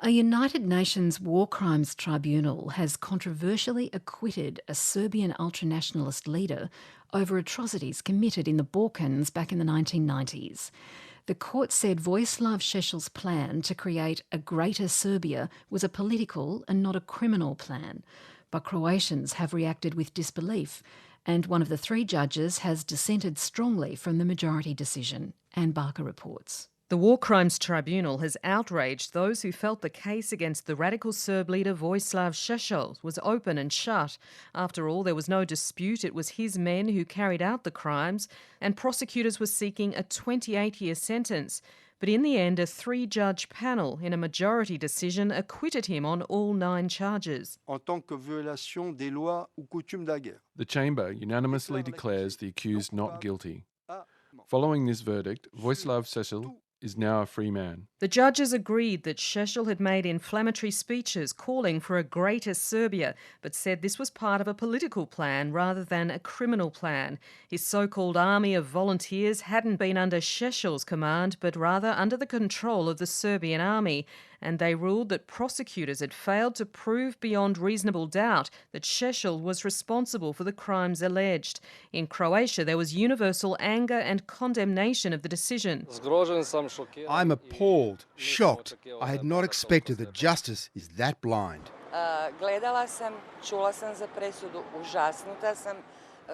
A United Nations War Crimes Tribunal has controversially acquitted a Serbian ultranationalist leader over atrocities committed in the Balkans back in the 1990s. The court said Vojislav Šešel's plan to create a greater Serbia was a political and not a criminal plan. But Croatians have reacted with disbelief, and one of the three judges has dissented strongly from the majority decision. Anne Barker reports. The War Crimes Tribunal has outraged those who felt the case against the radical Serb leader Vojislav Šešel was open and shut. After all, there was no dispute it was his men who carried out the crimes, and prosecutors were seeking a 28-year sentence. But in the end, a three-judge panel, in a majority decision, acquitted him on all 9 charges. The chamber unanimously declares the accused not guilty. Following this verdict, Vojislav Šešel is now a free man. The judges agreed that Šešel had made inflammatory speeches calling for a greater Serbia, but said this was part of a political plan rather than a criminal plan. His so-called army of volunteers hadn't been under Šešel's command, but rather under the control of the Serbian army, and they ruled that prosecutors had failed to prove beyond reasonable doubt that Šešel was responsible for the crimes alleged. In Croatia, there was universal anger and condemnation of the decision. I'm appalled, shocked. I had not expected that justice is that blind.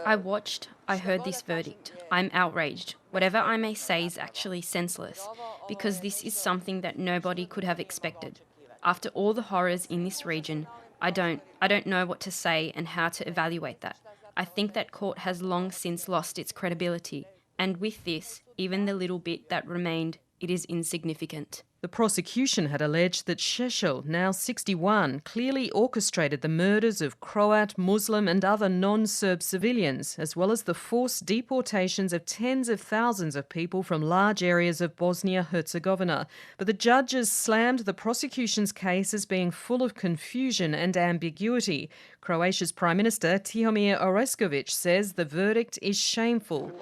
I watched, I heard this verdict. I'm outraged. Whatever I may say is actually senseless, because this is something that nobody could have expected. After all the horrors in this region, I don't know what to say and how to evaluate that. I think that court has long since lost its credibility, and with this, even the little bit that remained, it is insignificant. The prosecution had alleged that Šešel, now 61, clearly orchestrated the murders of Croat, Muslim and other non-Serb civilians, as well as the forced deportations of tens of thousands of people from large areas of Bosnia-Herzegovina. But the judges slammed the prosecution's case as being full of confusion and ambiguity. Croatia's Prime Minister Tihomir Orešković says the verdict is shameful.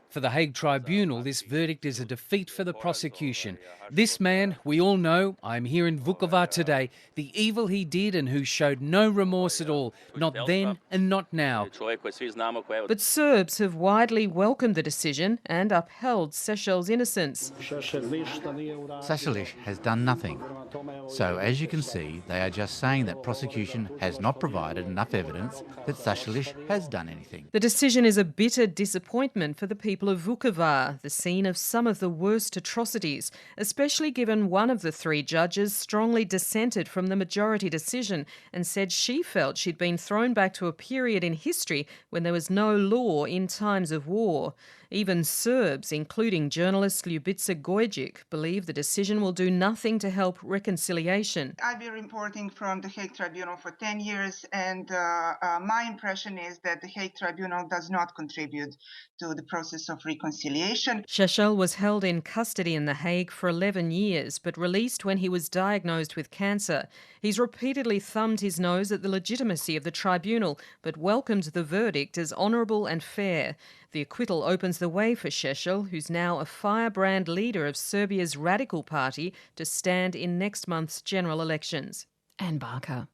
For the Hague Tribunal, this verdict is a defeat for the prosecution. This man, we all know, I'm here in Vukovar today, the evil he did and who showed no remorse at all, not then and not now. But Serbs have widely welcomed the decision and upheld Šešel's innocence. Šešel has done nothing. So, as you can see, they are just saying that prosecution has not provided enough evidence that Šešel has done anything. The decision is a bitter disappointment for the people of Vukovar, the scene of some of the worst atrocities, especially given one of the three judges strongly dissented from the majority decision and said she felt she'd been thrown back to a period in history when there was no law in times of war. Even Serbs, including journalist Ljubica Gojgic, believe the decision will do nothing to help reconciliation. I've been reporting from the Hague Tribunal for 10 years, and my impression is that the Hague Tribunal does not contribute to the process of reconciliation. Šešel was held in custody in The Hague for 11 years, but released when he was diagnosed with cancer. He's repeatedly thumbed his nose at the legitimacy of the tribunal, but welcomed the verdict as honourable and fair. The acquittal opens the way for Šešel, who's now a firebrand leader of Serbia's Radical Party, to stand in next month's general elections. Anne Barker.